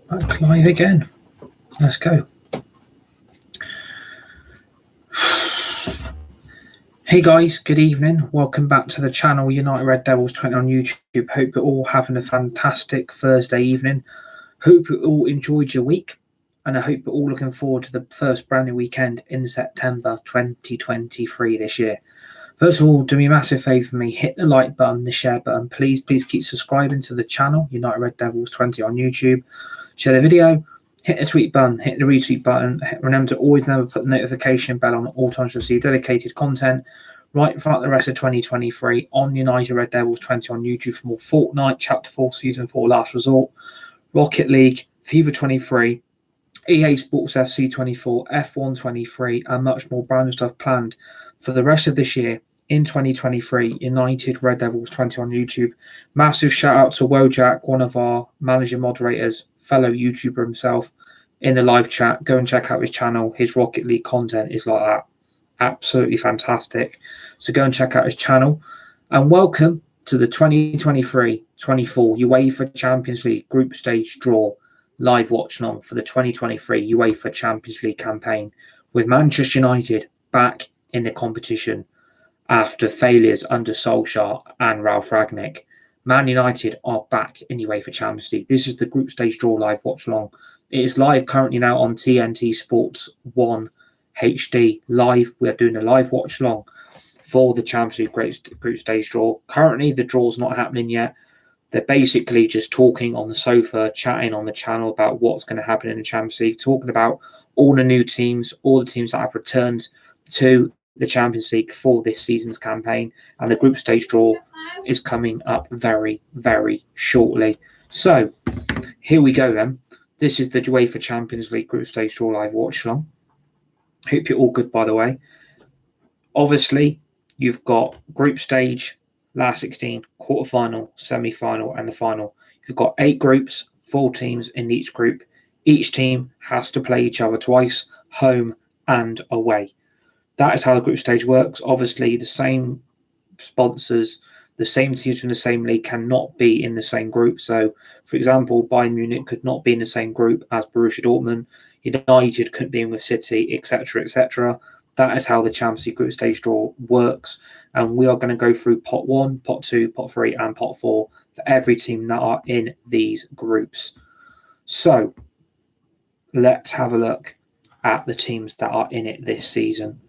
Back live again. Let's go. Hey guys, good evening. Welcome back to the channel United Red Devils 20 on YouTube. Hope you're all having a fantastic Thursday evening. Hope you all enjoyed your week. And I hope you're all looking forward to the first brand new weekend in September 2023 this year. First of all, do me a massive favour for me. Hit the like button, the share button. Please keep subscribing to the channel United Red Devils 20 on YouTube. Share the video. Hit the tweet button, hit the retweet button. Remember to always never put the notification bell on all times to receive dedicated content right throughout the rest of 2023 on United Red Devils 20 on YouTube for more Fortnite, Chapter 4, Season 4, Last Resort, Rocket League, FIFA 23, EA Sports FC 24, F1 23, and much more brand new stuff planned for the rest of this year in 2023. United Red Devils 20 on YouTube. Massive shout out to Wojak, one of our manager moderators, fellow YouTuber himself, in the live chat. Go and check out his channel. His Rocket League content is like that. Absolutely fantastic. So go and check out his channel. And welcome to the 2023-24 UEFA Champions League group stage draw live watch along for the 2023 UEFA Champions League campaign, with Manchester United back in the competition after failures under Solskjaer and Ralf Rangnick. Man United are back in UEFA Champions League. This is the group stage draw live watch along. It is live currently now on TNT Sports 1 HD live. We are doing a live watch along for the Champions League group stage draw. Currently, the draw's not happening yet. They're basically just talking on the sofa, chatting on the channel about what's going to happen in the Champions League, talking about all the new teams, all the teams that have returned to the Champions League for this season's campaign, and the group stage draw is coming up very, very shortly. So here we go then. This is the UEFA Champions League group stage draw live watch along. Hope you're all good, by the way. Obviously, you've got group stage, last 16, quarterfinal, semi-final, and the final. You've got 8 groups, 4 teams in each group. Each team has to play each other twice, home and away. That is how the group stage works. Obviously, the same sponsors, the same teams from the same league cannot be in the same group. So, for example, Bayern Munich could not be in the same group as Borussia Dortmund. United couldn't be in with City, etc., etc. That is how the Champions League group stage draw works. And we are going to go through pot 1, pot 2, pot 3, and pot 4 for every team that are in these groups. So, let's have a look at the teams that are in it this season,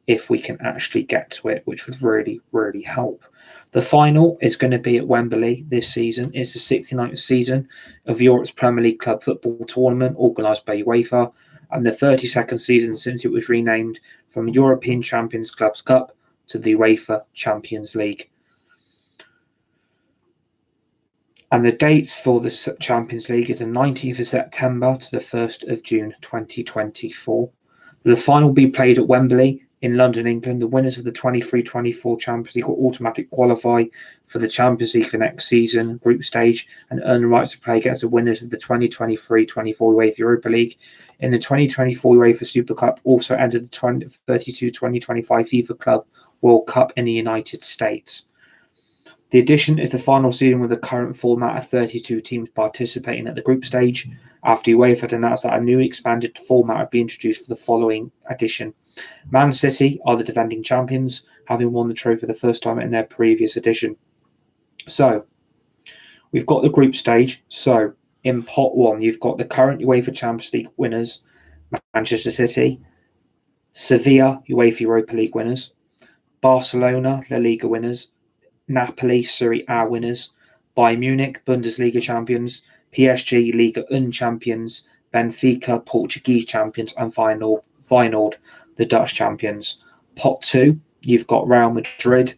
if we can actually get to it, which would really, really help. The final is going to be at Wembley this season. It's the 69th season of Europe's Premier League club football tournament organised by UEFA, and the 32nd season since it was renamed from European Champions Clubs Cup to the UEFA Champions League. And the dates for the Champions League is the 19th of September to the 1st of June 2024. The final will be played at Wembley in London, England. The winners of the 23-24 Champions League will automatically qualify for the Champions League for next season, group stage, and earn the rights to play against the winners of the 2023-24 UEFA Europa League. In the 2024 UEFA Super Cup, also entered the 2032-2025 FIFA Club World Cup in the United States. The edition is the final season with the current format of 32 teams participating at the group stage, after UEFA had announced that a new expanded format would be introduced for the following edition. Man City are the defending champions, having won the trophy for the first time in their previous edition. So, we've got the group stage. So, in pot 1, you've got the current UEFA Champions League winners, Manchester City, Sevilla, UEFA Europa League winners, Barcelona, La Liga winners, Napoli, Serie A winners, Bayern Munich, Bundesliga champions, PSG, Liga 1 champions, Benfica, Portuguese champions, and Feyenoord, the Dutch champions. Pot 2, you've got Real Madrid,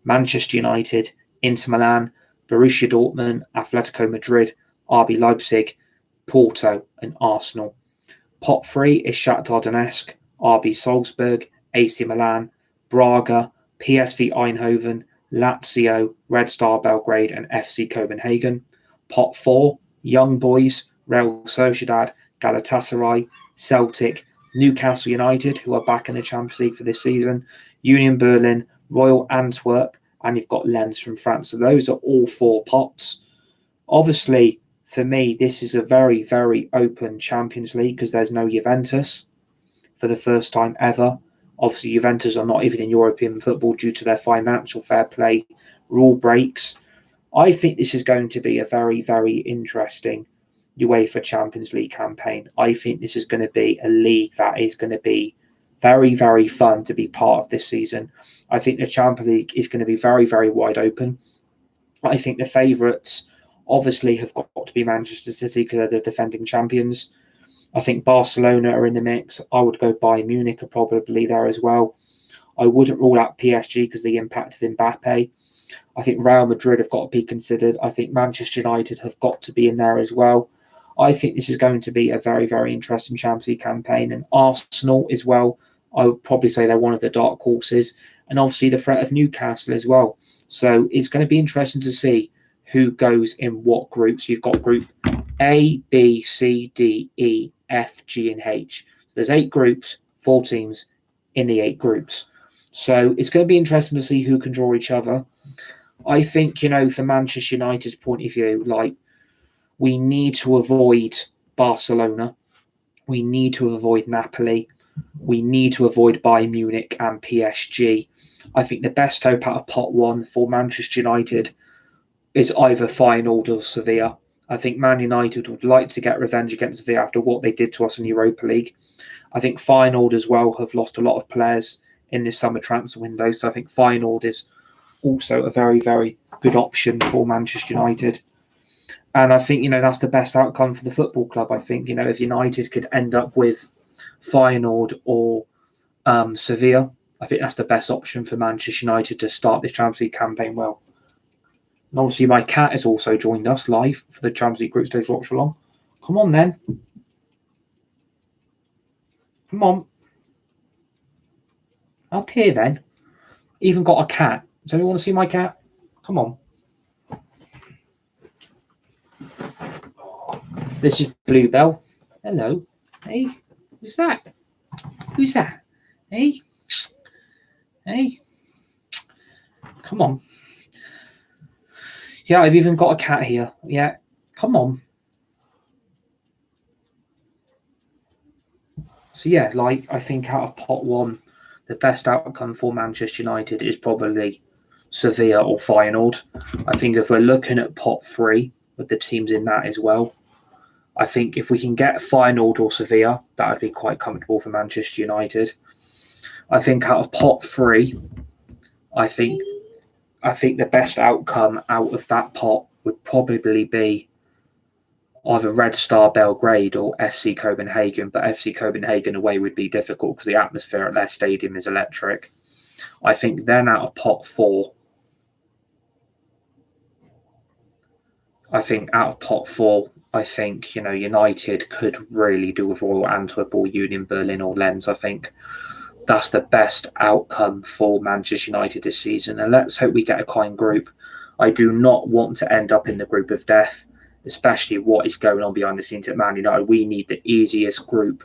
Manchester United, Inter Milan, Borussia Dortmund, Atletico Madrid, RB Leipzig, Porto, and Arsenal. Pot 3 is Shakhtar Donetsk, RB Salzburg, AC Milan, Braga, PSV Eindhoven, Lazio, Red Star Belgrade, and FC Copenhagen. Pot 4, Young Boys, Real Sociedad, Galatasaray, Celtic, Newcastle United, who are back in the Champions League for this season, Union Berlin, Royal Antwerp, and you've got Lens from France. So those are all 4 pots. Obviously, for me, this is a very, very open Champions League because there's no Juventus for the first time ever. Obviously, Juventus are not even in European football due to their financial fair play rule breaks. I think this is going to be a very, very interesting UEFA Champions League campaign. I think this is going to be a league that is going to be very, very fun to be part of this season. I think the Champions League is going to be very, very wide open. I think the favourites obviously have got to be Manchester City because they're the defending champions. I think Barcelona are in the mix. I would go Bayern Munich are probably there as well. I wouldn't rule out PSG because of the impact of Mbappe. I think Real Madrid have got to be considered. I think Manchester United have got to be in there as well. I think this is going to be a very, very interesting Champions League campaign. And Arsenal as well, I would probably say they're one of the dark horses. And obviously the threat of Newcastle as well. So it's going to be interesting to see who goes in what groups. You've got group A, B, C, D, E, F, G, and H. So there's 8 groups, 4 teams in the 8 groups. So it's going to be interesting to see who can draw each other. I think, from Manchester United's point of view, we need to avoid Barcelona. We need to avoid Napoli. We need to avoid Bayern Munich and PSG. I think the best hope out of pot 1 for Manchester United is either Feyenoord or Sevilla. I think Man United would like to get revenge against Sevilla after what they did to us in the Europa League. I think Feyenoord as well have lost a lot of players in this summer transfer window. So I think Feyenoord is also a very, very good option for Manchester United. And I think, that's the best outcome for the football club. I think, if United could end up with Feyenoord or Sevilla, I think that's the best option for Manchester United to start this Champions League campaign well. And obviously my cat has also joined us live for the Champions League group stage watch along. Come on then. Come on. Up here then. Even got a cat. Does anyone want to see my cat? Come on. This is Bluebell. Hello. Hey. Who's that? Who's that? Hey. Hey. Come on. Yeah, I've even got a cat here. Yeah. Come on. So yeah, I think out of pot 1, the best outcome for Manchester United is probably Sevilla or Feyenoord. I think if we're looking at pot 3 with the teams in that as well, I think if we can get Feyenoord or Sevilla, that would be quite comfortable for Manchester United. I think out of pot 3, I think the best outcome out of that pot would probably be either Red Star Belgrade or FC Copenhagen, but FC Copenhagen away would be difficult because the atmosphere at their stadium is electric. I think then out of pot 4, United could really do with Royal Antwerp or Union Berlin or Lens. I think that's the best outcome for Manchester United this season. And let's hope we get a kind group. I do not want to end up in the group of death, especially what is going on behind the scenes at Man United. We need the easiest group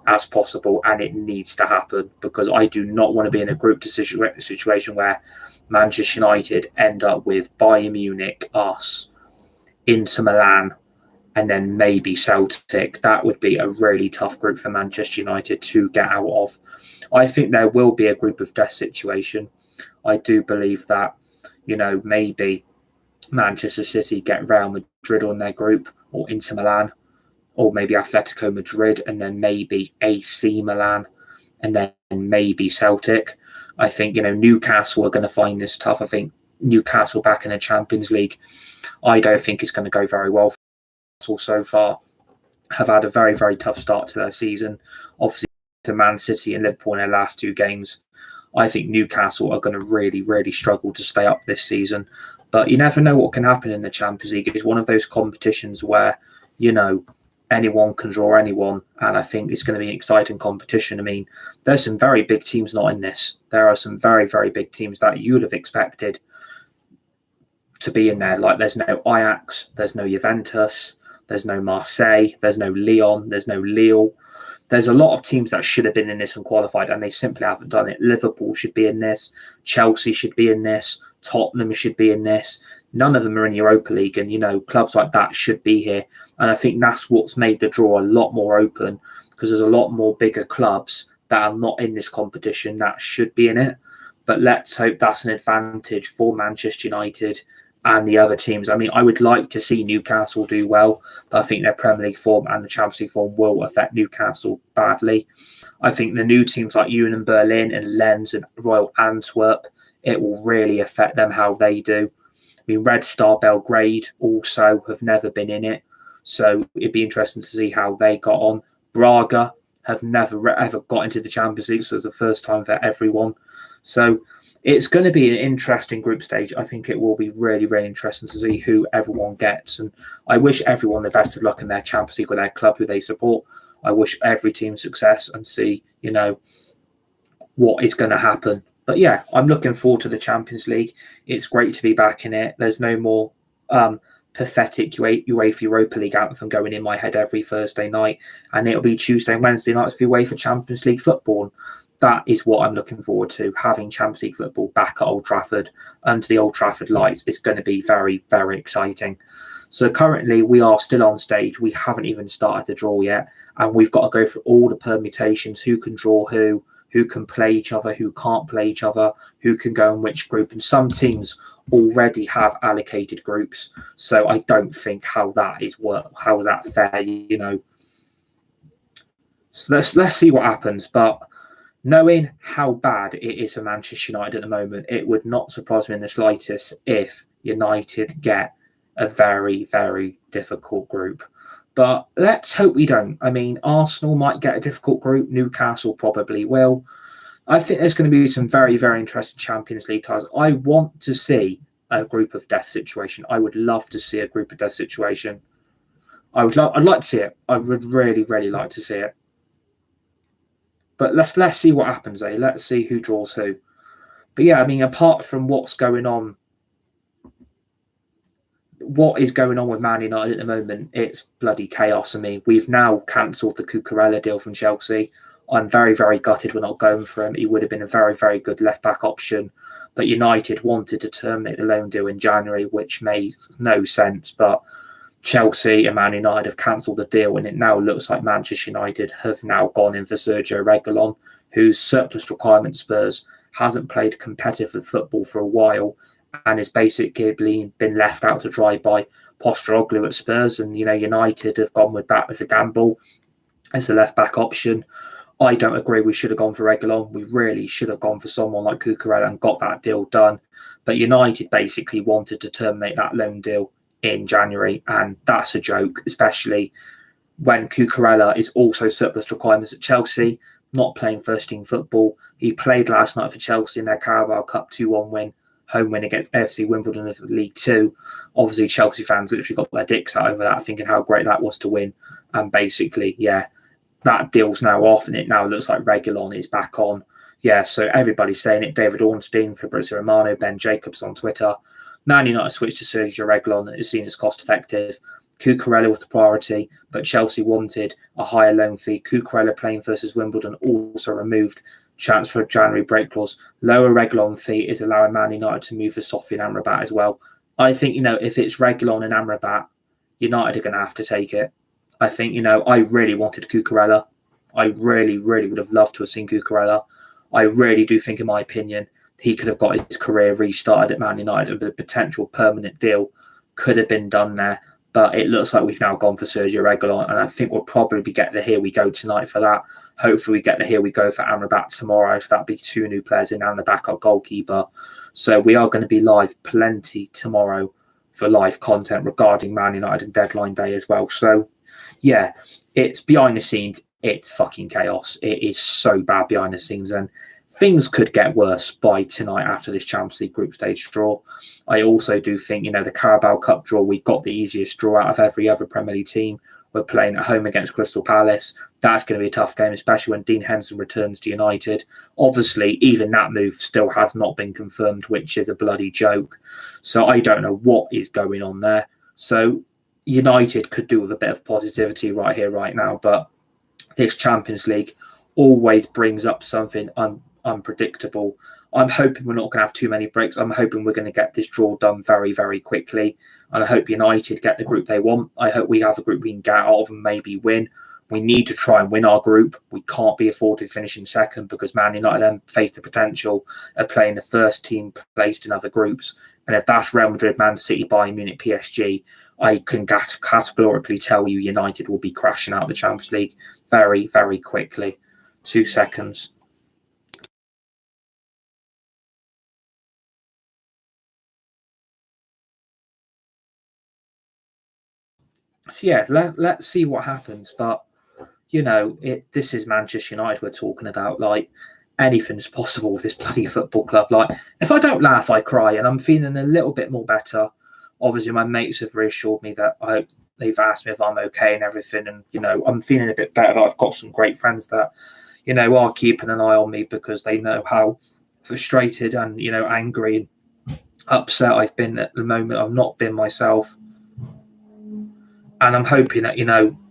as possible, and it needs to happen because I do not want to be in a group situation where Manchester United end up with Bayern Munich, us, Inter Milan, and then maybe Celtic. That would be a really tough group for Manchester United to get out of. I think there will be a group of death situation. I do believe that, maybe Manchester City get Real Madrid on their group, or Inter Milan, or maybe Atletico Madrid, and then maybe AC Milan, and then maybe Celtic. I think, Newcastle are going to find this tough. I think Newcastle back in the Champions League, I don't think it's going to go very well. So far have had a very, very tough start to their season. Obviously, to Man City and Liverpool in their last 2 games, I think Newcastle are going to really, really struggle to stay up this season. But you never know what can happen in the Champions League. It's one of those competitions where, anyone can draw anyone. And I think it's going to be an exciting competition. I mean, there's some very big teams not in this. There are some very, very big teams that you would have expected to be in there. Like there's no Ajax, there's no Juventus, there's no Marseille, there's no Lyon, there's no Lille. There's a lot of teams that should have been in this and qualified, and they simply haven't done it. Liverpool should be in this. Chelsea should be in this. Tottenham should be in this. None of them are in Europa League, and, clubs like that should be here. And I think that's what's made the draw a lot more open, because there's a lot more bigger clubs that are not in this competition that should be in it. But let's hope that's an advantage for Manchester United and the other teams. I mean, I would like to see Newcastle do well, but I think their Premier League form and the Champions League form will affect Newcastle badly. I think the new teams like Union Berlin and Lens and Royal Antwerp, it will really affect them how they do. I mean, Red Star Belgrade also have never been in it, so it'd be interesting to see how they got on. Braga have never ever got into the Champions League, so it's the first time for everyone. So it's going to be an interesting group stage. I think it will be really, really interesting to see who everyone gets. And I wish everyone the best of luck in their Champions League with their club who they support. I wish every team success and see, what is going to happen. But yeah, I'm looking forward to the Champions League. It's great to be back in it. There's no more pathetic UEFA Europa League anthem going in my head every Thursday night. And it'll be Tuesday and Wednesday nights for UEFA Champions League football. That is what I'm looking forward to, having Champions League football back at Old Trafford under the Old Trafford lights. It's going to be very, very exciting. So currently we are still on stage. We haven't even started the draw yet. And we've got to go through all the permutations, who can draw who can play each other, who can't play each other, who can go in which group. And some teams already have allocated groups. So I don't think how that is how is that fair, So let's see what happens. But knowing how bad it is for Manchester United at the moment, it would not surprise me in the slightest if United get a very, very difficult group. But let's hope we don't. I mean, Arsenal might get a difficult group. Newcastle probably will. I think there's going to be some very, very interesting Champions League ties. I want to see a group of death situation. I would love to see a group of death situation. I'd like to see it. I would really, really like to see it. But let's see what happens, eh? Let's see who draws who. But yeah, I mean, apart from what's going on, what is going on with Man United at the moment, it's bloody chaos. I mean, we've now cancelled the Cucurella deal from Chelsea. I'm very, very gutted we're not going for him. He would have been a very, very good left-back option. But United wanted to terminate the loan deal in January, which makes no sense. But Chelsea and Man United have cancelled the deal, and it now looks like Manchester United have now gone in for Sergio Reguilon, whose surplus requirement Spurs hasn't played competitive football for a while and is basically been left out to dry by Postecoglou at Spurs. And, United have gone with that as a gamble, as a left-back option. I don't agree we should have gone for Reguilon. We really should have gone for someone like Cucurella and got that deal done. But United basically wanted to terminate that loan deal in January, and that's a joke, especially when Cucurella is also surplus requirements at Chelsea, not playing first-team football. He played last night for Chelsea in their Carabao Cup 2-1 win, home win against FC Wimbledon of League Two. Obviously, Chelsea fans literally got their dicks out over that, thinking how great that was to win. And basically, yeah, that deal's now off, and it now looks like Reguilon is back on. Yeah, so everybody's saying it. David Ornstein, Fabrizio Romano, Ben Jacobs on Twitter. Man United switched to Sergio Reguilon that is seen as cost-effective. Cucurella was the priority, but Chelsea wanted a higher loan fee. Cucurella playing versus Wimbledon also removed chance for a January break clause. Lower Reguilon fee is allowing Man United to move for Sofian Amrabat as well. I think, if it's Reguilon and Amrabat, United are going to have to take it. I think, I really wanted Cucurella. I really, really would have loved to have seen Cucurella. I really do think, in my opinion, he could have got his career restarted at Man United, and the potential permanent deal could have been done there. But it looks like we've now gone for Sergio Reguilon, and I think we'll probably get the here we go tonight for that. Hopefully we get the here we go for Amrabat tomorrow, so that'll be two new players in and the backup goalkeeper. So we are going to be live plenty tomorrow for live content regarding Man United and deadline day as well. So yeah, it's behind the scenes. It's fucking chaos. It is so bad behind the scenes, and things could get worse by tonight after this Champions League group stage draw. I also do think, the Carabao Cup draw, we got the easiest draw out of every other Premier League team. We're playing at home against Crystal Palace. That's going to be a tough game, especially when Dean Henderson returns to United. Obviously, even that move still has not been confirmed, which is a bloody joke. So I don't know what is going on there. So United could do with a bit of positivity right here, right now. But this Champions League always brings up something unpredictable. I'm hoping we're not going to have too many breaks. I'm hoping we're going to get this draw done very, very quickly. And I hope United get the group they want. I hope we have a group we can get out of and maybe win. We need to try and win our group. We can't be afforded finishing second because Man United then face the potential of playing the first team placed in other groups. And if that's Real Madrid, Man City, Bayern Munich, PSG, I can categorically tell you United will be crashing out of the Champions League very, very quickly. 2 seconds. So yeah, let's see what happens. But this is Manchester United we're talking about. Like, anything's possible with this bloody football club. Like, if I don't laugh, I cry, and I'm feeling a little bit more better. Obviously, my mates have reassured me that they've asked me if I'm okay and everything, and I'm feeling a bit better. I've got some great friends that are keeping an eye on me because they know how frustrated and angry and upset I've been at the moment. I've not been myself. And I'm hoping that,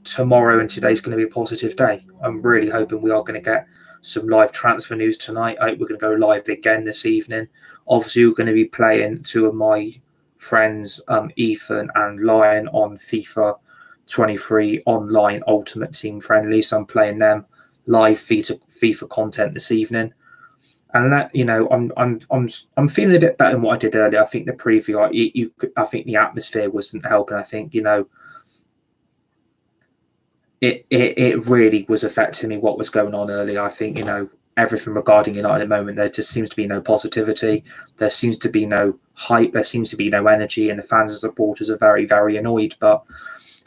tomorrow and today's going to be a positive day. I'm really hoping we are going to get some live transfer news tonight. I hope we're going to go live again this evening. Obviously, we're going to be playing two of my friends, Ethan and Lion, on FIFA 23 online Ultimate Team Friendly. So I'm playing them live FIFA content this evening. And that, I'm feeling a bit better than what I did earlier. I think the preview, I think the atmosphere wasn't helping. I think, It really was affecting me what was going on earlier. I think, everything regarding United at the moment, there just seems to be no positivity. There seems to be no hype. There seems to be no energy. And the fans and supporters are very, very annoyed. But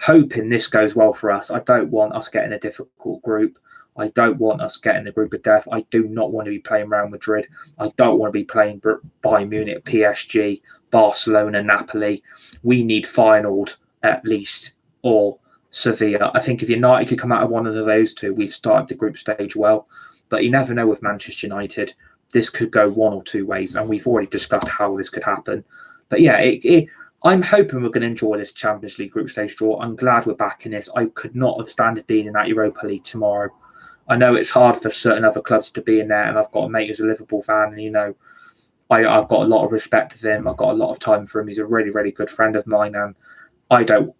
hoping this goes well for us. I don't want us getting a difficult group. I don't want us getting the group of death. I do not want to be playing Real Madrid. I don't want to be playing Bayern Munich, PSG, Barcelona, Napoli. We need Feyenoord at least, or Sevilla. I think if United could come out of one of those two, we've started the group stage well. But you never know with Manchester United. This could go one or two ways, and we've already discussed how this could happen. But yeah, I'm hoping we're going to enjoy this Champions League group stage draw. I'm glad we're back in this. I could not have standed being in that Europa League tomorrow. I know it's hard for certain other clubs to be in there, and I've got a mate who's a Liverpool fan, and I've got a lot of respect for him. I've got a lot of time for him. He's a really, really good friend of mine, and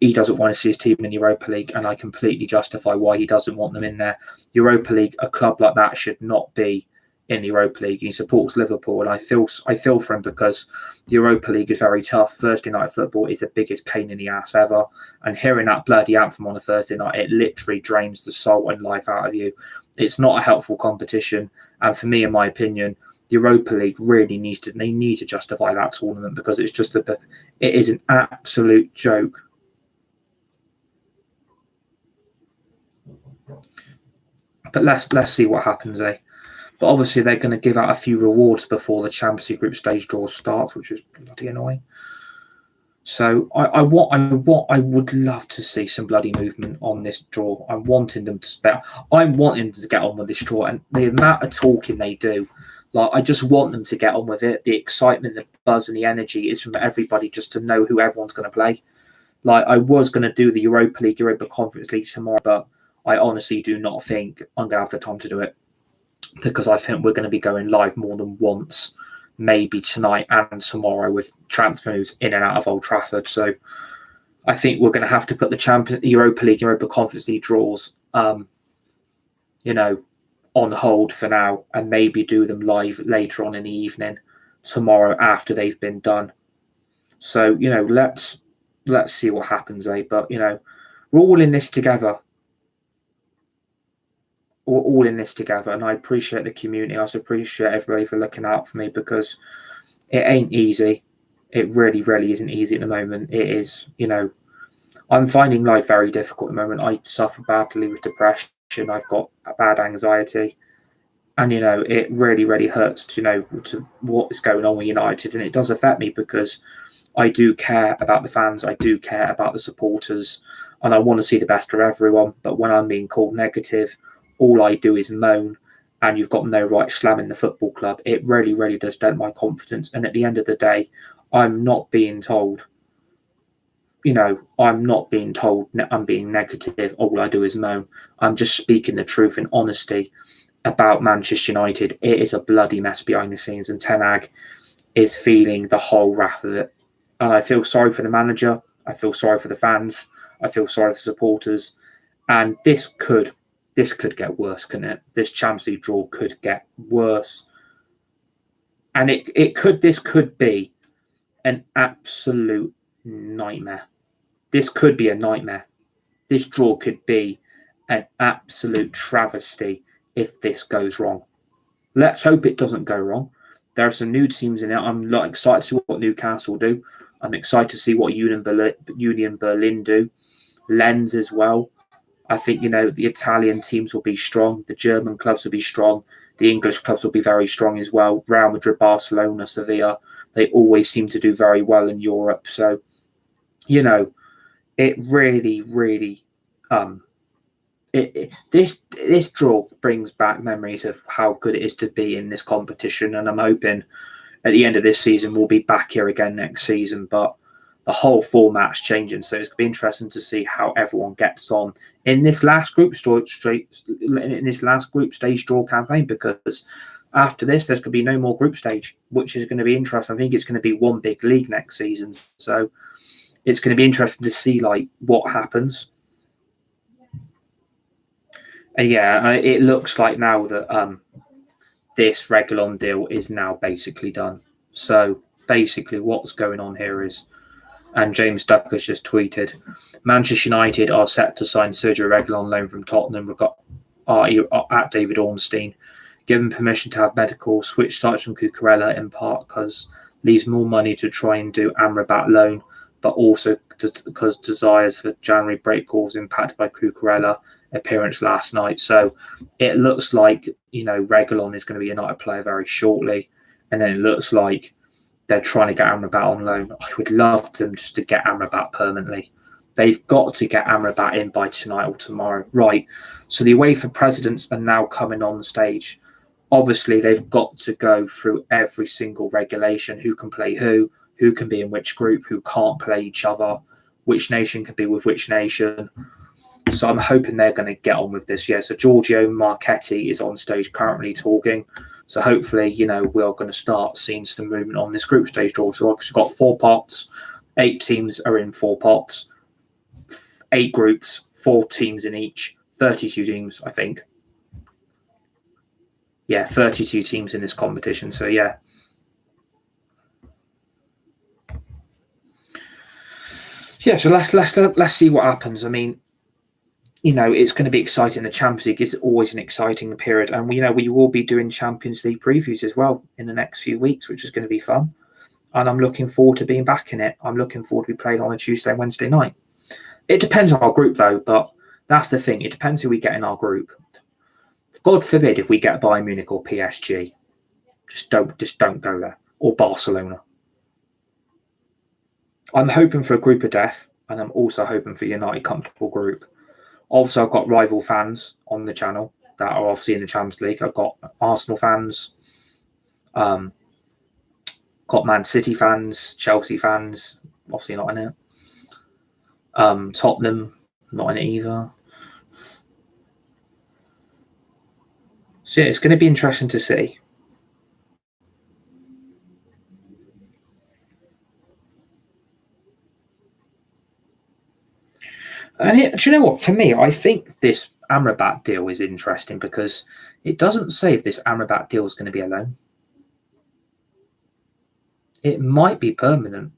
he doesn't want to see his team in Europa League, and I completely justify why he doesn't want them in there. Europa League, a club like that should not be in the Europa League. He supports Liverpool, and I feel for him because the Europa League is very tough. Thursday night football is the biggest pain in the ass ever, and hearing that bloody anthem on a Thursday night, it literally drains the soul and life out of you. It's not a helpful competition, and for me, in my opinion, the Europa League really need to justify that tournament because it's just it is an absolute joke. But let's see what happens, eh? But obviously they're going to give out a few rewards before the Champions League group stage draw starts, which is bloody annoying. So I would love to see some bloody movement on this draw. I'm wanting them to get on with this draw, and the amount of talking they do. Like, I just want them to get on with it. The excitement, the buzz, and the energy is from everybody just to know who everyone's going to play. Like, I was going to do the Europa League, Europa Conference League tomorrow, but I honestly do not think I'm going to have the time to do it because I think we're going to be going live more than once, maybe tonight and tomorrow with transfer news in and out of Old Trafford. So I think we're going to have to put the Europa League, Europa Conference League draws, on hold for now, and maybe do them live later on in the evening tomorrow after they've been done. So, let's see what happens, eh? But, we're all in this together. We're all in this together, and I appreciate the community. I also appreciate everybody for looking out for me because it ain't easy. It really, really isn't easy at the moment. It is, I'm finding life very difficult at the moment. I suffer badly with depression. I've got a bad anxiety. And, it really, really hurts to know what is going on with United. And it does affect me because I do care about the fans. I do care about the supporters. And I want to see the best for everyone. But when I'm being called negative, all I do is moan. And you've got no right slamming the football club. It really, really does dent my confidence. And at the end of the day, I'm not being told, I'm not being told I'm being negative. All I do is moan. I'm just speaking the truth in honesty. about Manchester United. It is a bloody mess behind the scenes, and Ten Hag is feeling the whole wrath of it. And I feel sorry for the manager. I feel sorry for the fans. I feel sorry for the supporters. And this could get worse, couldn't it? This Champions League draw could get worse. And this could be an absolute nightmare. This could be a nightmare. This draw could be an absolute travesty if this goes wrong. Let's hope it doesn't go wrong. There are some new teams in it. I'm excited to see what Newcastle do. I'm excited to see what Union Berlin do. Lens as well. I think, the Italian teams will be strong. The German clubs will be strong. The English clubs will be very strong as well. Real Madrid, Barcelona, Sevilla, they always seem to do very well in Europe. So, it really, really, this draw brings back memories of how good it is to be in this competition. And I'm hoping at the end of this season, we'll be back here again next season. But the whole format's changing, so it's going to be interesting to see how everyone gets on in this last group stage draw campaign. Because after this, there's going to be no more group stage, which is going to be interesting. I think it's going to be one big league next season, so it's going to be interesting to see what happens. And it looks like now that this Reguilón deal is now basically done. So basically, what's going on here is. And James Duck has just tweeted, Manchester United are set to sign Sergio Reguilón on loan from Tottenham at David Ornstein. Given permission to have medical, switch starts from Cucurella in part because leaves more money to try and do Amrabat loan, but also because desires for January break calls impacted by Cucurella appearance last night. So it looks like, Reguilón is going to be a United player very shortly. And then it looks like they're trying to get Amrabat on loan. I would love them just to get Amrabat permanently. They've got to get Amrabat in by tonight or tomorrow. Right. So the UEFA presidents are now coming on the stage. Obviously, they've got to go through every single regulation. Who can play who can be in which group, who can't play each other, which nation can be with which nation. So I'm hoping they're going to get on with this. Yeah, so Giorgio Marchetti is on stage currently talking. So hopefully, we're going to start seeing some movement on this group stage draw. So we've got 4 pots. 8 teams are in 4 pots. 8 groups, 4 teams in each. 32 teams, I think. Yeah, 32 teams in this competition. So, yeah. Yeah, so let's see what happens. I mean, it's going to be exciting. The Champions League is always an exciting period. And, we will be doing Champions League previews as well in the next few weeks, which is going to be fun. And I'm looking forward to being back in it. I'm looking forward to be played on a Tuesday and Wednesday night. It depends on our group, though, but that's the thing. It depends who we get in our group. God forbid if we get Bayern Munich or PSG. Just don't go there. Or Barcelona. I'm hoping for a group of death, and I'm also hoping for a United comfortable group. Also, I've got rival fans on the channel that are obviously in the Champions League. I've got Arsenal fans, got Man City fans, Chelsea fans, obviously not in it. Tottenham, not in it either. So yeah, it's going to be interesting to see. And do you know what? For me, I think this Amrabat deal is interesting because it doesn't say if this Amrabat deal is going to be a loan. It might be permanent.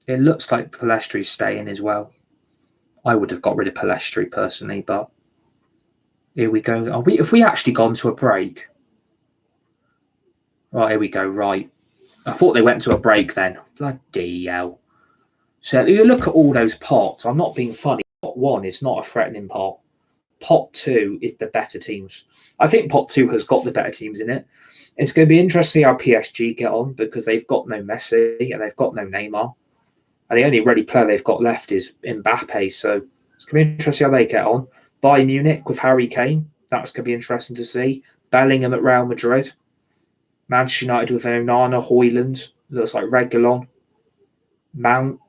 It looks like Palestri's staying as well. I would have got rid of Palestri personally, but here we go. Have we actually gone to a break? Right, here we go. Right. I thought they went to a break then. Bloody hell. So you look at all those pots. I'm not being funny. Pot 1 is not a threatening pot. Pot 2 is the better teams. I think pot 2 has got the better teams in it. It's going to be interesting to see how PSG get on because they've got no Messi and they've got no Neymar. And the only ready player they've got left is Mbappe. So it's going to be interesting how they get on. Bayern Munich with Harry Kane. That's going to be interesting to see. Bellingham at Real Madrid. Manchester United with Onana, Højlund. Looks like Reguilón. Mount.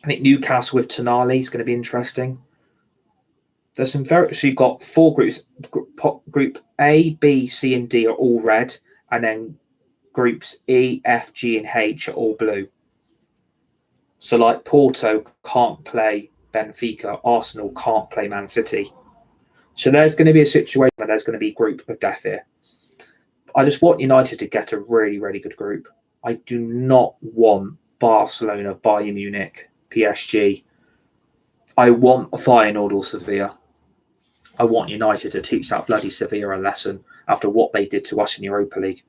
I think Newcastle with Tonali is going to be interesting. There's some very. So you've got 4 groups. Group A, B, C, and D are all red, and then groups E, F, G, and H are all blue. So like Porto can't play Benfica, Arsenal can't play Man City. So there's going to be a situation where there's going to be a group of death here. I just want United to get a really, really good group. I do not want Barcelona, Bayern Munich, PSG. I want Feyenoord or Sevilla. I want United to teach that bloody Sevilla a lesson after what they did to us in Europa League.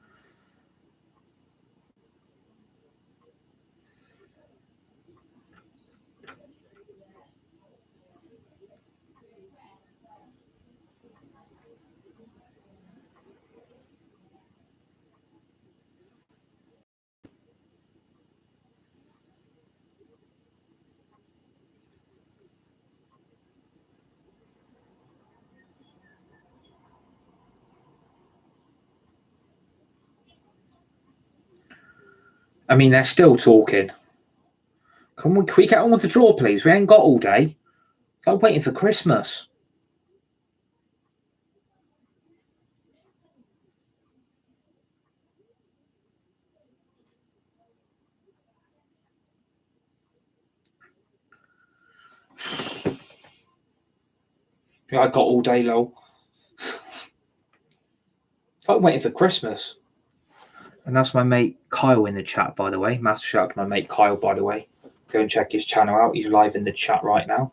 I mean, they're still talking. Can we get on with the draw, please? We ain't got all day. It's like waiting for Christmas. Yeah, I got all day, lol. It's like waiting for Christmas. And that's my mate Kyle in the chat, by the way. Massive shout out to my mate Kyle, by the way. Go and check his channel out. He's live in the chat right now.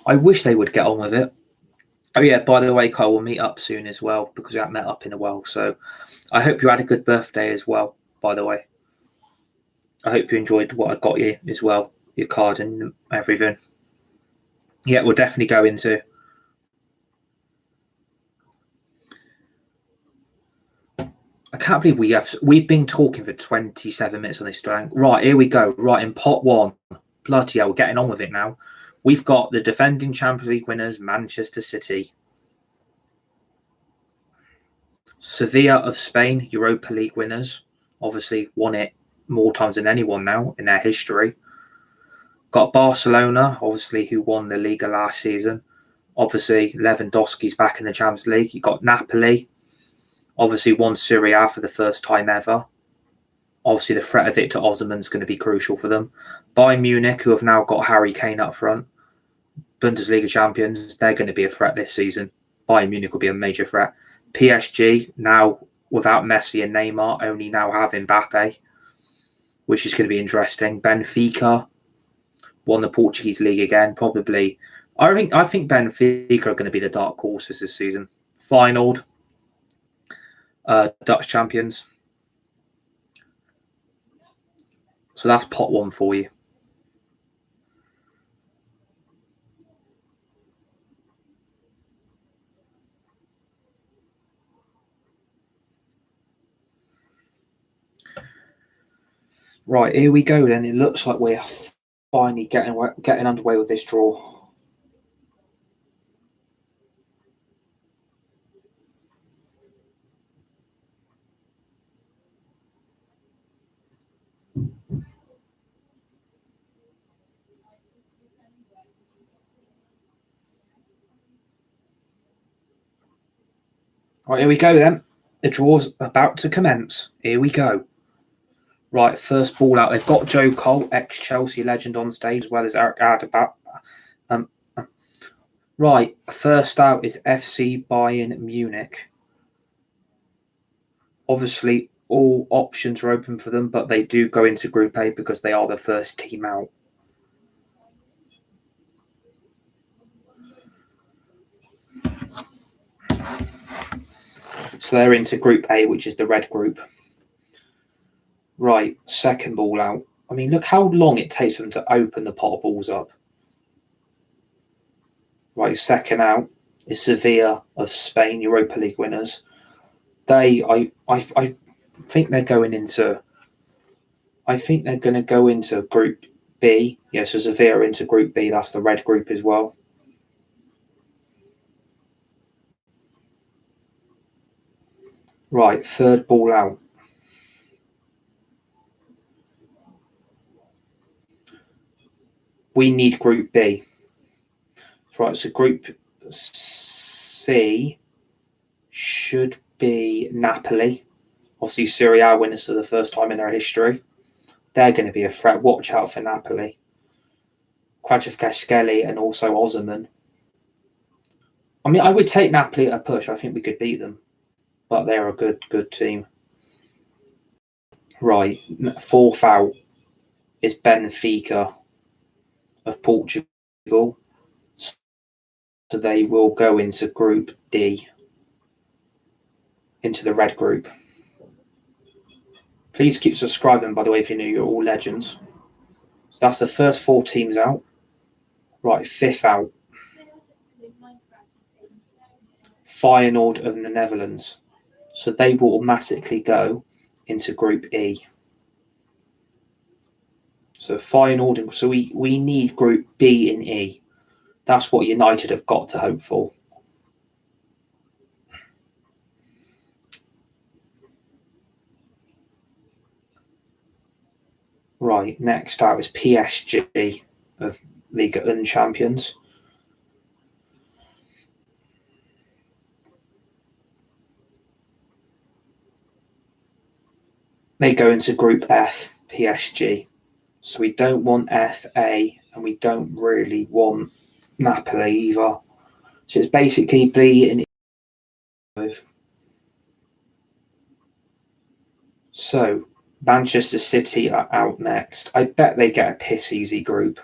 I wish they would get on with it. Oh, yeah, by the way, Kyle, we'll meet up soon as well because we haven't met up in a while. So I hope you had a good birthday as well, by the way. I hope you enjoyed what I got you as well, your card and everything. Yeah, we'll definitely go into. I can't believe we've been talking for 27 minutes on this strand. Right, here we go. Right, in pot 1. Bloody hell, we're getting on with it now. We've got the defending Champions League winners, Manchester City. Sevilla of Spain, Europa League winners. Obviously won it more times than anyone now in their history. Got Barcelona, obviously, who won the Liga last season. Obviously, Lewandowski's back in the Champions League. You've got Napoli, obviously won Serie A for the first time ever. Obviously, the threat of Victor Osimhen's going to be crucial for them. Bayern Munich, who have now got Harry Kane up front. Bundesliga champions, they're going to be a threat this season. Bayern Munich will be a major threat. PSG, now without Messi and Neymar, only now have Mbappe, which is going to be interesting. Benfica won the Portuguese league again, probably. I think Benfica are going to be the dark horses this season. Feyenoord, Dutch champions. So that's pot 1 for you. Right, here we go then. It looks like we're finally getting underway with this draw. Right, here we go then. The draw's about to commence. Here we go. Right, first ball out. They've got Joe Cole, ex-Chelsea legend, on stage, as well as Eric Adebayo. Right, first out is FC Bayern Munich. Obviously, all options are open for them, but they do go into Group A because they are the first team out. So they're into Group A, which is the red group. Right, second ball out. I mean, look how long it takes for them to open the pot of balls up. Right, second out is Sevilla of Spain, Europa League winners. I think they're going into. I think they're going to go into Group B. Yeah, so Sevilla into Group B. That's the red group as well. Right, third ball out. We need Group B. Right, so Group C should be Napoli. Obviously, Serie A winners for the first time in their history. They're going to be a threat. Watch out for Napoli. Kvaratskhelia and also Osimhen. I mean, I would take Napoli at a push. I think we could beat them. But they're a good team. Right, fourth out is Benfica of Portugal. So they will go into Group D, into the red group. Please keep subscribing, by the way, if you're new. You're all legends. So that's the first 4 teams out. Right, fifth out. Feyenoord of the Netherlands. So they will automatically go into Group E. So Feyenoord, so we need Group B and E. That's what United have got to hope for. Right, next out is PSG of Liga and Champions. They go into Group F, PSG. So we don't want FA and we don't really want Napoli either. So it's basically B and E. So Manchester City are out next. I bet they get a piss easy group.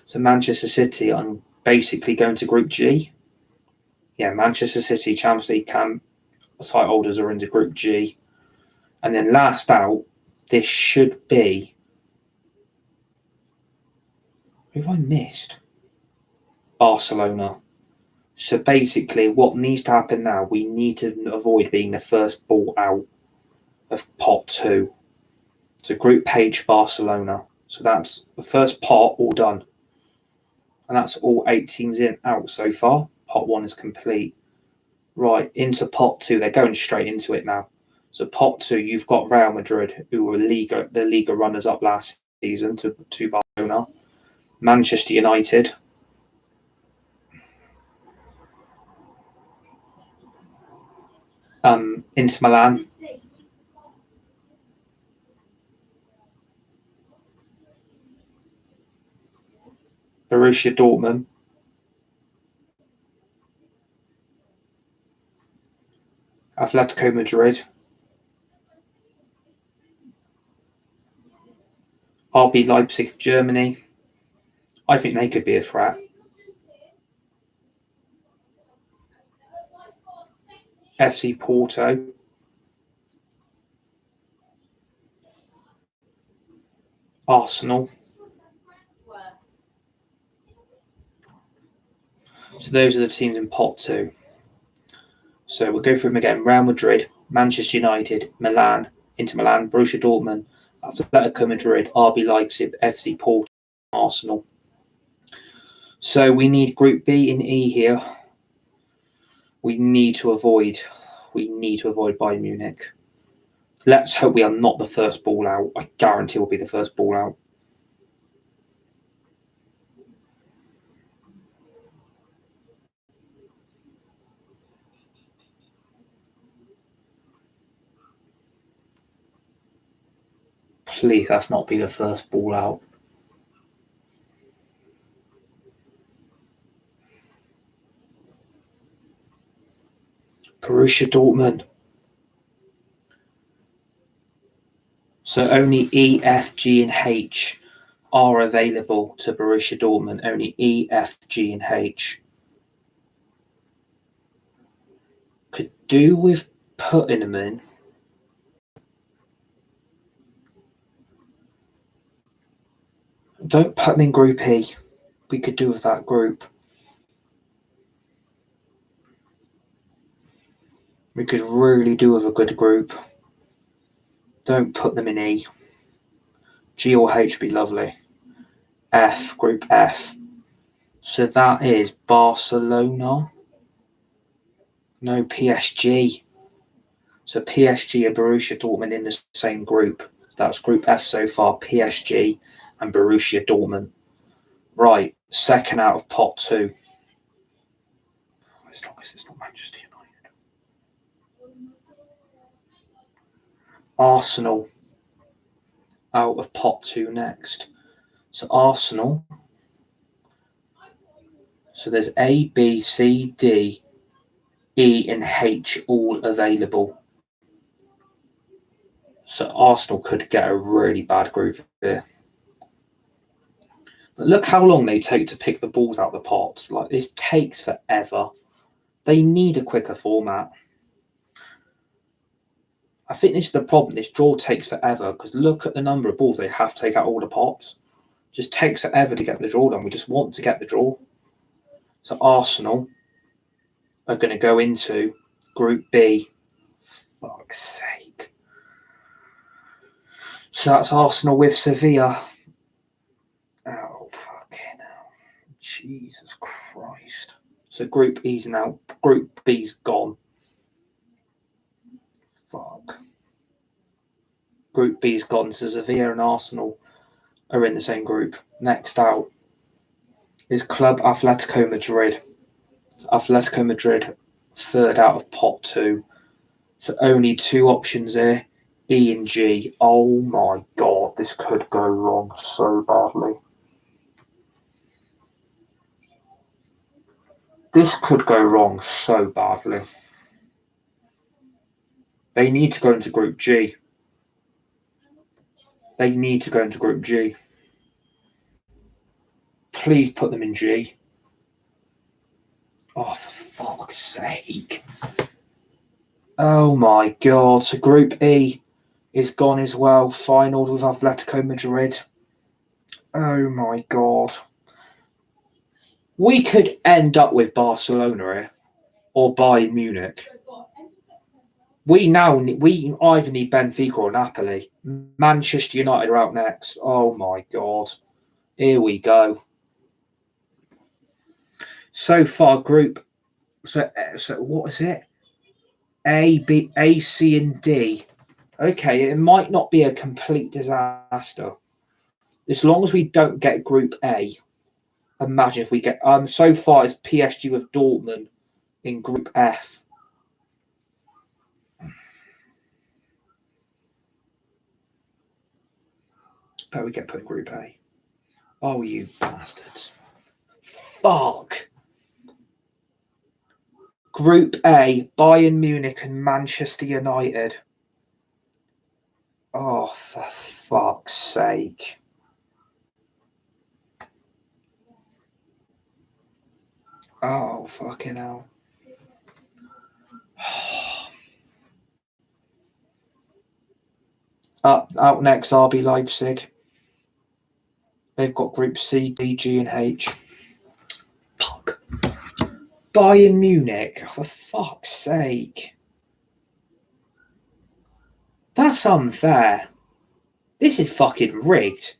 So Manchester City are basically going to Group G. Yeah, Manchester City Champions League title holders are into Group G. And then last out, this should be... Who have I missed? Barcelona. So basically, what needs to happen now, we need to avoid being the first ball out of pot 2. So Group H, Barcelona. So that's the first pot all done. And that's all 8 teams out so far. Pot 1 is complete. Right, into pot 2. They're going straight into it now. So pot 2, you've got Real Madrid, who were the Liga runners-up last season to Barcelona. Manchester United. Inter Milan. Borussia Dortmund. Atletico Madrid. RB Leipzig of Germany. I think they could be a threat. FC Porto. Arsenal. So those are the teams in pot 2. So we'll go through them again. Real Madrid, Manchester United, Milan, Inter Milan, Borussia Dortmund, Atletico Madrid, RB Leipzig, FC Porto, Arsenal. So we need Group B and E here. We need to avoid Bayern Munich. Let's hope we are not the first ball out. I guarantee we'll be the first ball out. Please, let's not be the first ball out. Borussia Dortmund. So only E, F, G, and H are available to Borussia Dortmund. Only E, F, G, and H. Could do with putting them in. Don't put them in Group E. We could do with that group. We could really do with a good group. Don't put them in E. G or H would be lovely. F, Group F. So that is Barcelona. No, PSG. So PSG and Borussia Dortmund in the same group. So that's Group F so far, PSG and Borussia Dortmund. Right, second out of pot 2. As long as it's not Manchester United. Arsenal out of pot 2 next. So Arsenal. So there's A, B, C, D, E and H all available. So Arsenal could get a really bad group here. But look how long they take to pick the balls out of the pots. Like, this takes forever. They need a quicker format. I think this is the problem. This draw takes forever because look at the number of balls they have to take out all the pots. It just takes forever to get the draw done. We just want to get the draw. So Arsenal are going to go into Group B. Fuck's sake. So that's Arsenal with Sevilla. Oh, fucking hell. Jesus Christ. So Group E's now. Group B's gone. Fuck. Group B's gone. So Sevilla and Arsenal are in the same group. Next out is Club Atletico Madrid. Atletico Madrid, third out of pot 2. So only 2 options here. E and G. Oh my God, this could go wrong so badly. This could go wrong so badly. They need to go into Group G. They need to go into Group G. Please put them in G. Oh, for fuck's sake. Oh my God. So Group E is gone as well. Finals with Atletico Madrid. Oh my God. We could end up with Barcelona here or Bayern Munich. We either need Benfica or Napoli. Manchester United are out next. Oh my God. Here we go. So far, group. So what is it? A, B, A, C, and D. Okay, it might not be a complete disaster. As long as we don't get Group A. Imagine if we get. So far, it's PSG with Dortmund in Group F. But we get put in Group A. Oh, you bastards. Fuck. Group A, Bayern Munich and Manchester United. Oh, for fuck's sake. Oh, fucking hell. Out next, RB Leipzig. They've got Group C, D, G, and H. Fuck. Bayern Munich, for fuck's sake. That's unfair. This is fucking rigged.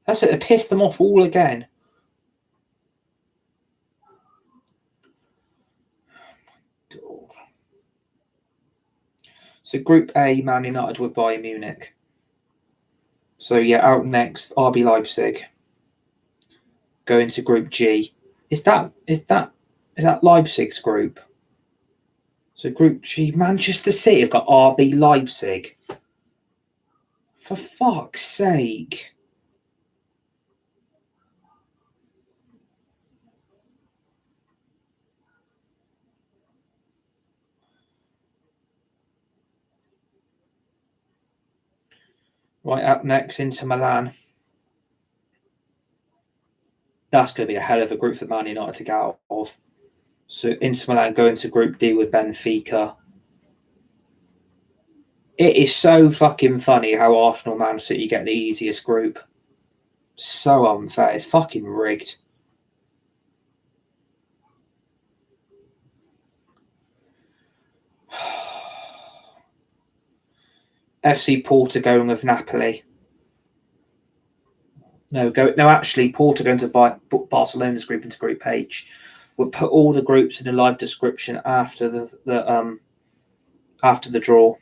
That's it to piss them off all again. Oh, God. So Group A, Man United with Bayern Munich. So yeah, out next, RB Leipzig. Going to Group G. Is that Leipzig's group? So Group G, Manchester City have got RB Leipzig. For fuck's sake. Right, up next, Inter Milan. That's going to be a hell of a group for Man United to get out of. So Inter Milan going to Group D with Benfica. It is so fucking funny how Arsenal Man City get the easiest group. So unfair. It's fucking rigged. FC Porto going with Napoli. Actually, Porto going to put Barcelona's group into Group H. We'll put all the groups in a live description after the draw.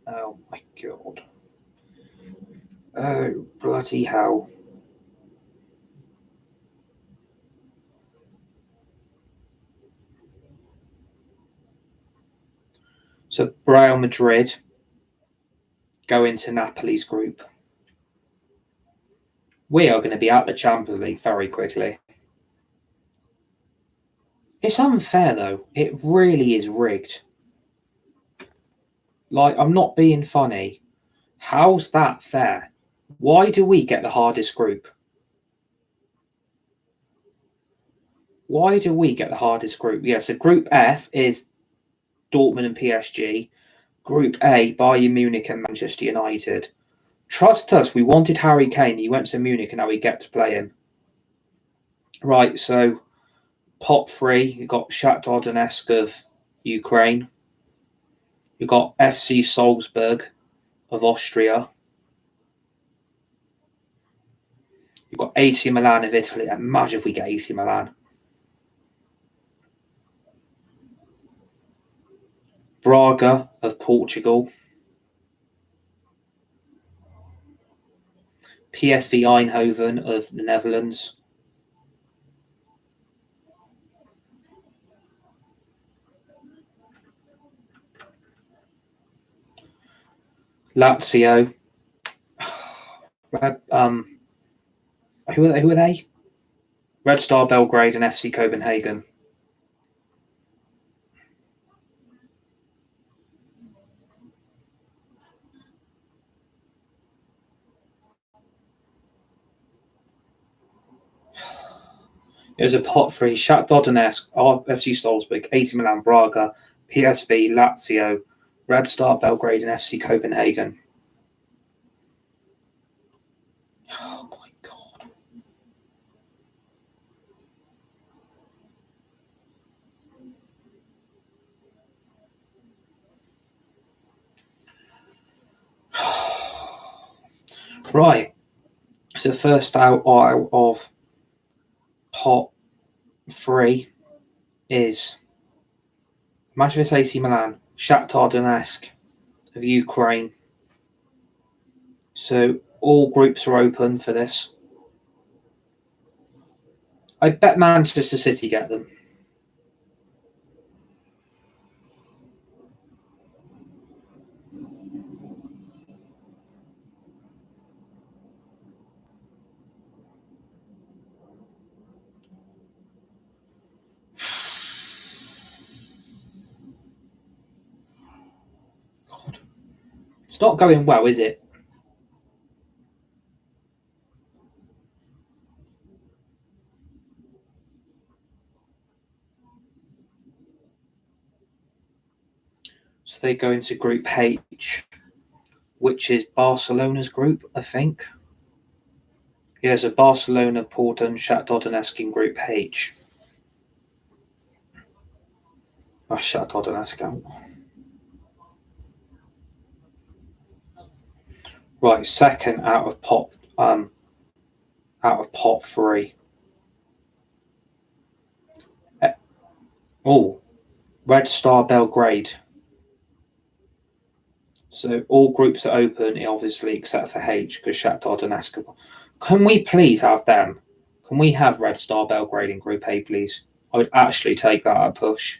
Oh my god! Oh bloody hell! So Real Madrid go into Napoli's group. We are going to be out the Champions League very quickly. It's unfair, though. It really is rigged. Like, I'm not being funny. How's that fair? Why do we get the hardest group? Why do we get the hardest group? Yeah, so Group F is Dortmund and PSG. Group A, Bayern Munich and Manchester United. Trust us, we wanted Harry Kane. He went to Munich and now we get to play him. Right, so pot 3, you've got Shakhtar Donetsk of Ukraine. You've got FC Salzburg of Austria. You've got AC Milan of Italy. Imagine if we get AC Milan. Braga of Portugal. PSV Eindhoven of the Netherlands. Lazio. Who are they? Red Star Belgrade and FC Copenhagen. There's a pot 3. Shakhtar Donetsk, FC Salzburg, AC Milan, Braga, PSV, Lazio, Red Star Belgrade and FC Copenhagen. Oh my god. Right. So first out of pot 3 is Manchester AC Milan, Shakhtar Donetsk of Ukraine. So all groups are open for this. I bet Manchester City get them. God. It's not going well, is it? So they go into Group H, which is Barcelona's group, I think. Yeah, so Barcelona, Porto, and Shakhtar Donetsk in Group H. Shakhtar Donetsk out. Right, second out of pot 3. Red Star Belgrade. So all groups are open, obviously, except for H, because Shakhtar Donetsk. Can we please have them? Can we have Red Star Belgrade in Group A, please? I would actually take that at a push.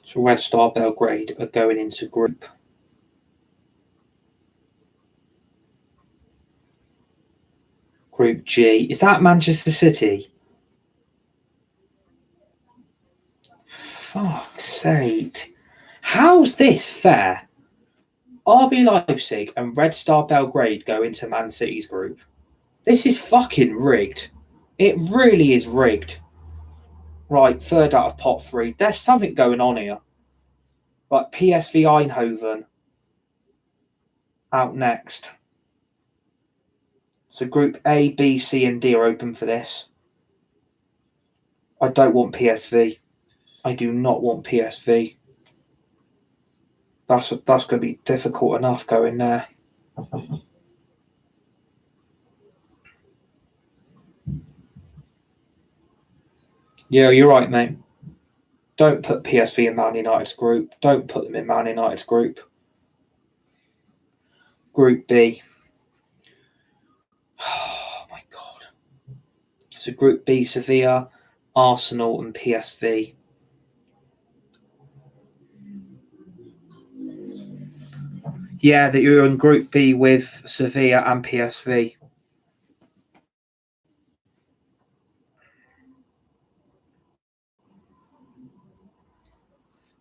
So Red Star Belgrade are going into Group G. Is that Manchester City? Fuck's sake. How's this fair? RB Leipzig and Red Star Belgrade go into Man City's group. This is fucking rigged. It really is rigged. Right, third out of pot 3. There's something going on here. Right, PSV Eindhoven. out next. So Group A, B, C, and D are open for this. I don't want PSV. I do not want PSV. That's going to be difficult enough going there. Yeah, you're right, mate. Don't put PSV in Man United's group. Don't put them in Man United's group. Group B. Oh, my God. So Group B, Sevilla, Arsenal, and PSV. Yeah, that you're in Group B with Sevilla and PSV.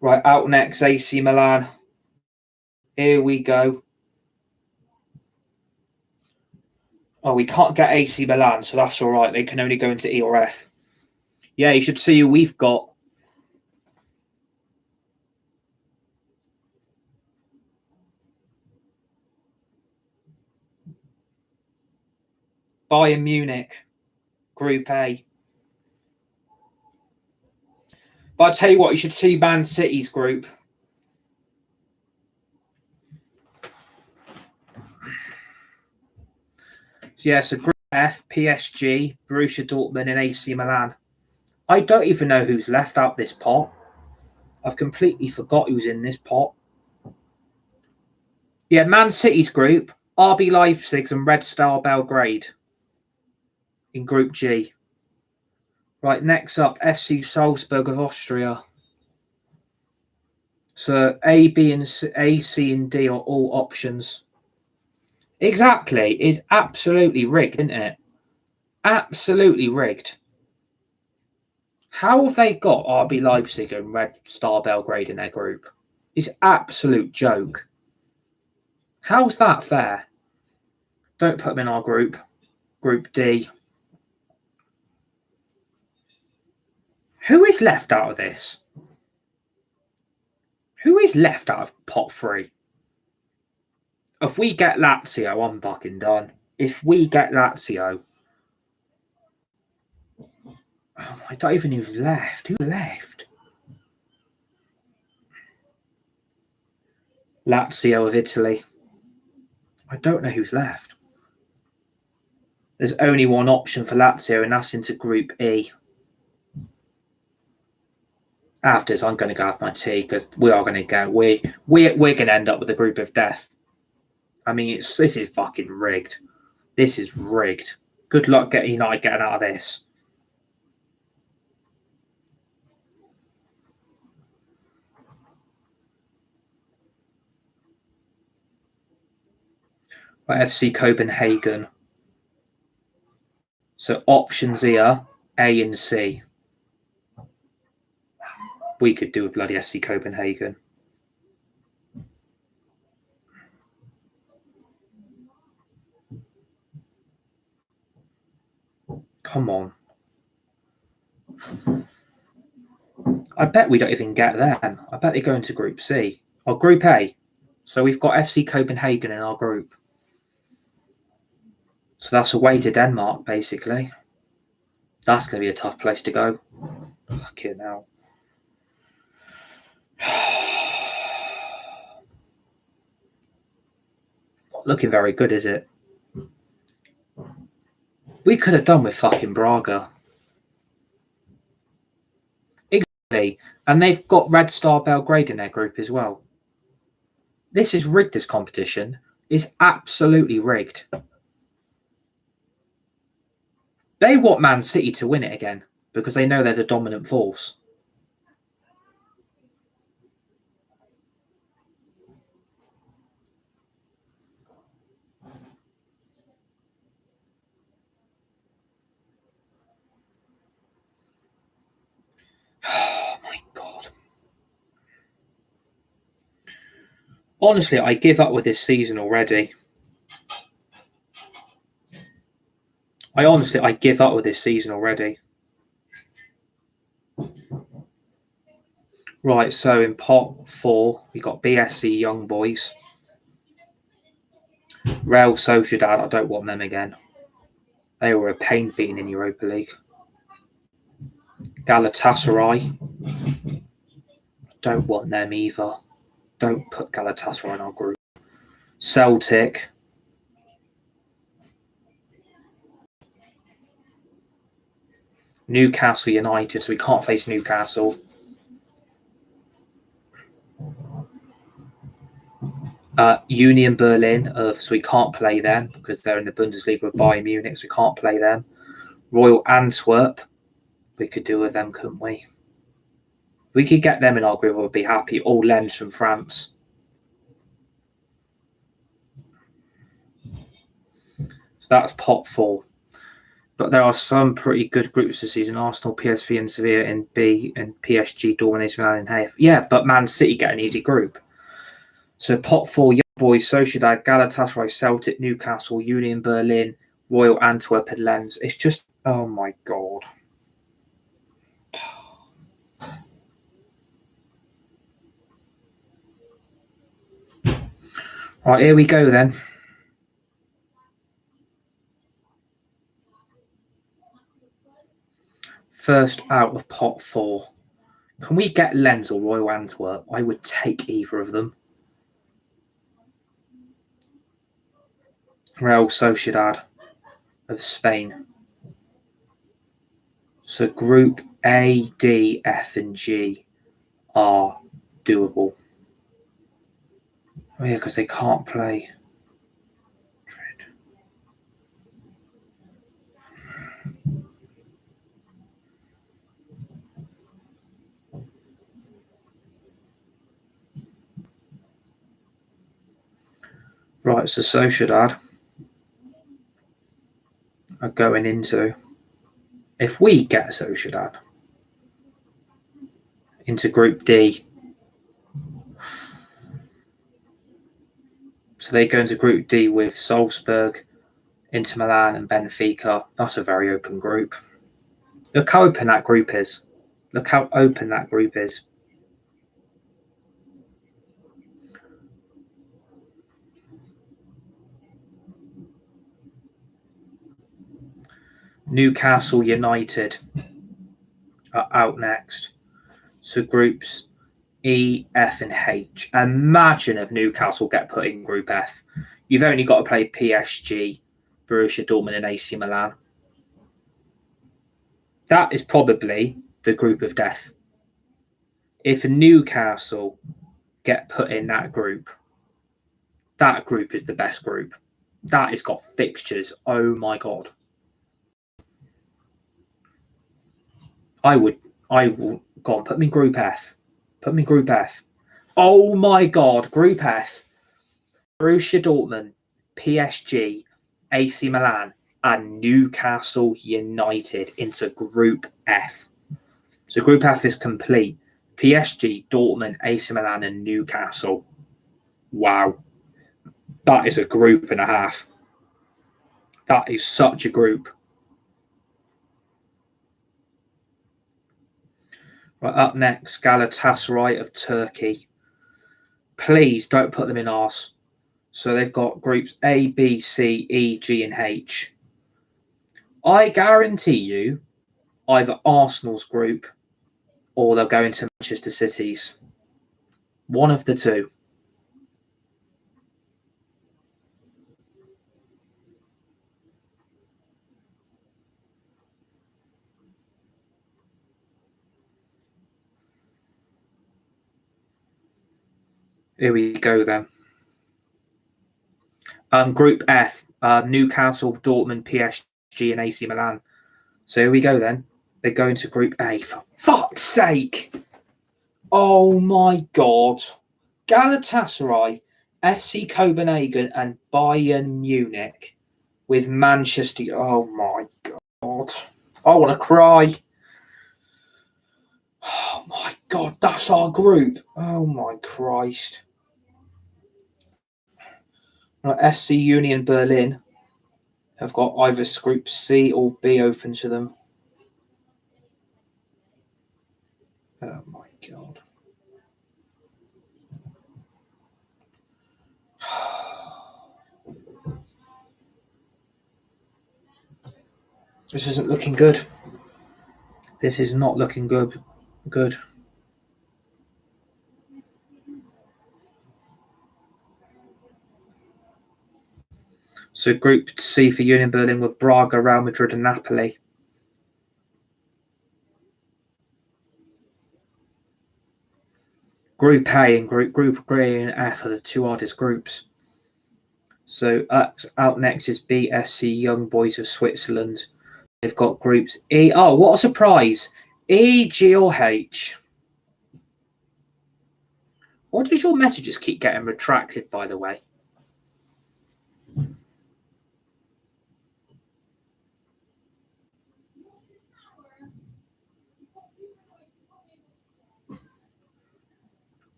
Right, out next, AC Milan. Here we go. Oh, we can't get AC Milan, so that's all right. They can only go into E or F. Yeah, you should see who we've got. Bayern Munich, Group A. But I tell you what, you should see Man City's group. Yeah, so Group F, PSG, Borussia Dortmund, and AC Milan. I don't even know who's left out this pot. I've completely forgot who's in this pot. Yeah, Man City's group, RB Leipzig and Red Star Belgrade in Group G. Right, next up, FC Salzburg of Austria. So A, B, and A, C, and D are all options. Exactly. It's absolutely rigged, isn't it? Absolutely rigged. How have they got RB Leipzig and Red Star Belgrade in their group? It's absolute joke. How's that fair? Don't put them in our group. Group D. Who is left out of this? Who is left out of pot 3? If we get Lazio, I'm fucking done. If we get Lazio... Oh, I don't even know who's left. Who's left? Lazio of Italy. I don't know who's left. There's only one option for Lazio, and that's into Group E. After this, I'm going to go have my tea because we are going to go. We're going to end up with a group of death. I mean, this is fucking rigged. This is rigged. Good luck getting United getting out of this. Right, FC Copenhagen. So options here, A and C. We could do a bloody FC Copenhagen. Come on. I bet we don't even get them. I bet they go into Group C. Or Group A. So we've got FC Copenhagen in our group. So that's away to Denmark, basically. That's going to be a tough place to go. Fucking hell. Not looking very good, is it? We could have done with fucking Braga. Exactly. And they've got Red Star Belgrade in their group as well. This is rigged, this competition. It's absolutely rigged. They want Man City to win it again because they know they're the dominant force. Oh my God. Honestly, I give up with this season already. I give up with this season already. Right, so in pot 4, we got BSC Young Boys. Real Sociedad, I don't want them again. They were a pain being in Europa League. Galatasaray, don't want them either. Don't put Galatasaray in our group. Celtic. Newcastle United, so we can't face Newcastle. Union Berlin, so we can't play them because they're in the Bundesliga with Bayern Munich, so we can't play them. Royal Antwerp, we could do with them, couldn't we? We could get them in our group, I would be happy. All Lens from France. So that's pot 4. But there are some pretty good groups this season. Arsenal, PSV and Sevilla in B, and PSG, Dortmund, AC Milan in H. Yeah, but Man City get an easy group. So pot 4, Young Boys, Sociedad, Galatasaray, Celtic, Newcastle, Union Berlin, Royal Antwerp and Lens. It's just, oh my God. Right, here we go then. First out of pot 4. Can we get Lens or Royal Antwerp? I would take either of them. Real Sociedad of Spain. So Group A, D, F and G are doable. Oh yeah, because they can't play. Right, so Sociedad are going into, if we get Sociedad into Group D, so they go into Group D with Salzburg, Inter Milan and Benfica. That's a very open group. Look how open that group is. Look how open that group is. Newcastle United are out next. So groups E, F and H. Imagine if Newcastle get put in Group F. You've only got to play PSG, Borussia Dortmund and AC Milan. That is probably the group of death. If Newcastle get put in that group is the best group. That has got fixtures. Oh my God. I will go on, put me in Group F. Put me in Group F. Oh my God, Group F. Borussia Dortmund, PSG, AC Milan, and Newcastle United into Group F. So Group F is complete. PSG, Dortmund, AC Milan, and Newcastle. Wow. That is a group and a half. That is such a group. Right, up next, Galatasaray of Turkey. Please don't put them in ours. So they've got groups A, B, C, E, G, and H. I guarantee you either Arsenal's group or they'll go into Manchester City's. One of the two. Here we go then. Group F, Newcastle, Dortmund, PSG, and AC Milan. So here we go then. They go into Group A. For fuck's sake! Oh my God. Galatasaray, FC Copenhagen, and Bayern Munich with Manchester. Oh my God. I want to cry. Oh my God, that's our group. Oh my Christ. FC Union Berlin have got either Group C or B open to them. Oh my God. This isn't looking good. This is not looking good. So Group C for Union Berlin with Braga, Real Madrid and Napoli. Group A and Group A and F are the two hardest groups. So out next is BSC Young Boys of Switzerland. They've got groups E. Oh, what a surprise! E, G or H. Why does your messages keep getting retracted, by the way?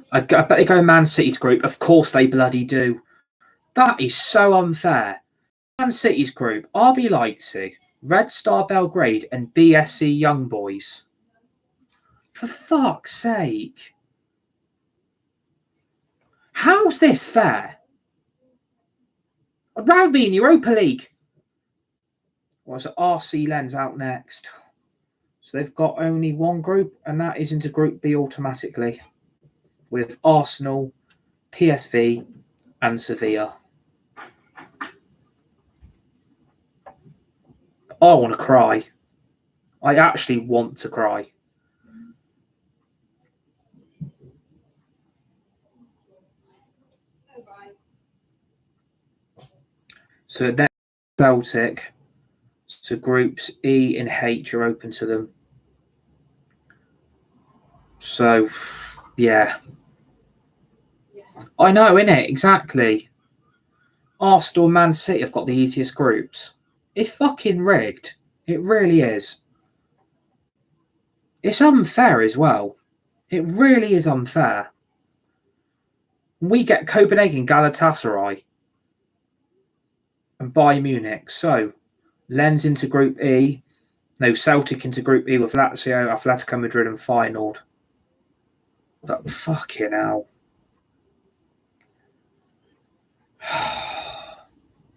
I bet they go Man City's group. Of course they bloody do. That is so unfair. Man City's group, RB Leipzig, Red Star Belgrade and BSC Young Boys. For fuck's sake. How's this fair? I'd rather be in Europa League. Well, so RC Lens out next. So they've got only one group, and that is into Group B automatically, with Arsenal, PSV, and Sevilla. I want to cry. I actually want to cry. So then Celtic. So groups E and H are open to them. So, yeah. I know, innit? Exactly. Arsenal and Man City have got the easiest groups. It's fucking rigged. It really is. It's unfair as well. It really is unfair. We get Copenhagen, Galatasaray, and Bayern Munich. So, Lens into Group E. No, Celtic into Group E with Lazio, Atletico Madrid, and Feyenoord. But fucking hell.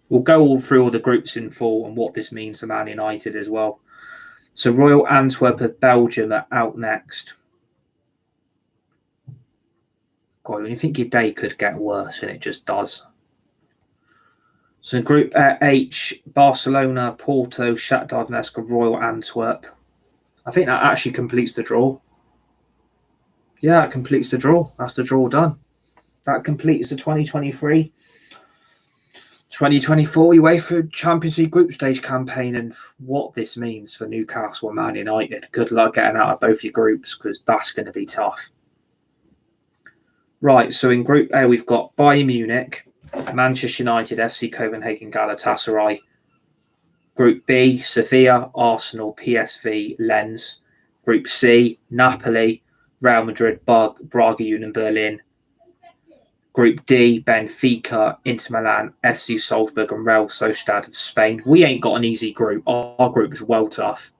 We'll go all through all the groups in full and what this means for Man United as well. So Royal Antwerp of Belgium are out next. God, when you think your day could get worse, and it just does. So Group H, Barcelona, Porto, Shakhtar Donetsk, and Royal Antwerp. I think that actually completes the draw. Yeah, it completes the draw. That's the draw done. That completes the 2023-2024 UEFA Champions League group stage campaign, and what this means for Newcastle and Man United. Good luck getting out of both your groups, because that's going to be tough. Right, so in Group A, we've got Bayern Munich, Manchester United, FC Copenhagen, Galatasaray. Group B, Sevilla, Arsenal, PSV, Lens. Group C, Napoli, Real Madrid, Braga, Union Berlin. Group D, Benfica, Inter Milan, FC Salzburg, and Real Sociedad of Spain. We ain't got an easy group. Our group is well tough.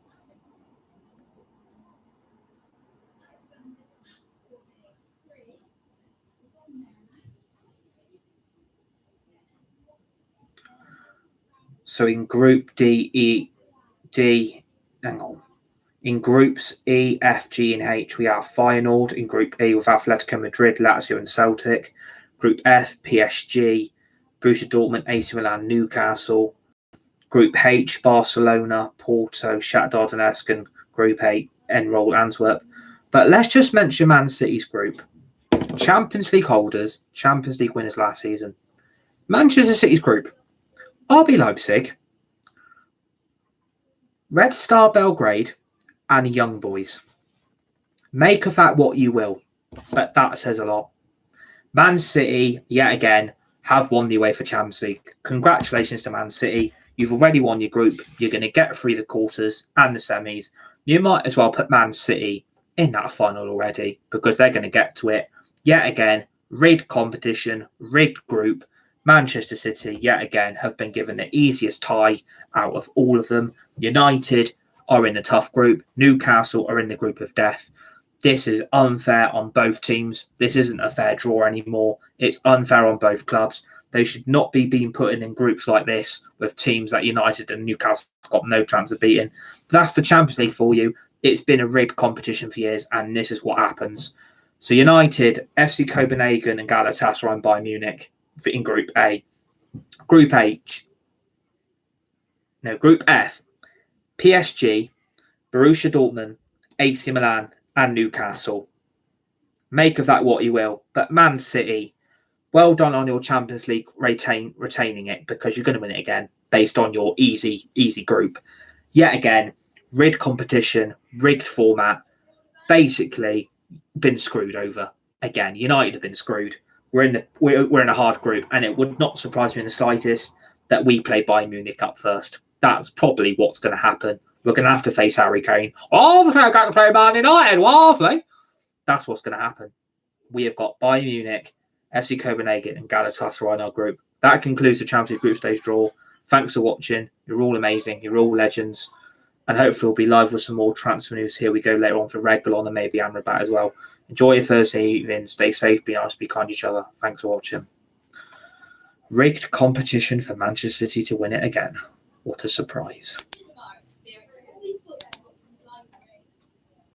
So in Group In Groups E, F, G, and H, we have Feyenoord. In Group E, with Atletico Madrid, Lazio, and Celtic. Group F, PSG, Borussia Dortmund, AC Milan, Newcastle. Group H, Barcelona, Porto, Shakhtar Donetsk, and Group A, Royal Antwerp. But let's just mention Man City's group. Champions League holders, Champions League winners last season. Manchester City's group. RB Leipzig, Red Star Belgrade, and Young Boys. Make of that what you will, but that says a lot. Man City, yet again, have won the UEFA Champions League. Congratulations to Man City. You've already won your group. You're going to get through the quarters and the semis. You might as well put Man City in that final already, because they're going to get to it. Yet again, rigged competition, rigged group. Manchester City, yet again, have been given the easiest tie out of all of them. United are in the tough group. Newcastle are in the group of death. This is unfair on both teams. This isn't a fair draw anymore. It's unfair on both clubs. They should not be being put in groups like this with teams that United and Newcastle got no chance of beating. That's the Champions League for you. It's been a rigged competition for years, and this is what happens. So United, FC Copenhagen, and Galatasaray and Bayern Munich in Group A. Group F, PSG, Borussia Dortmund, AC Milan, and Newcastle. Make of that what you will. But Man City, well done on your Champions League retaining it, because you're going to win it again based on your easy group. Yet again, rigged competition, rigged format, basically been screwed over. Again, United have been screwed. We're in a hard group, and it would not surprise me in the slightest that we play Bayern Munich up first. That's probably what's going to happen. We're going to have to face Harry Kane. Obviously, I've got to play Man United, obviously. That's what's going to happen. We have got Bayern Munich, FC Copenhagen, and Galatasaray in our group. That concludes the Champions League group stage draw. Thanks for watching. You're all amazing. You're all legends. And hopefully we'll be live with some more transfer news. Here we go later on for Red Bull and maybe Amrabat as well. Enjoy your Thursday evening. Stay safe, be nice, be kind to each other. Thanks for watching. Rigged competition for Manchester City to win it again. What a surprise.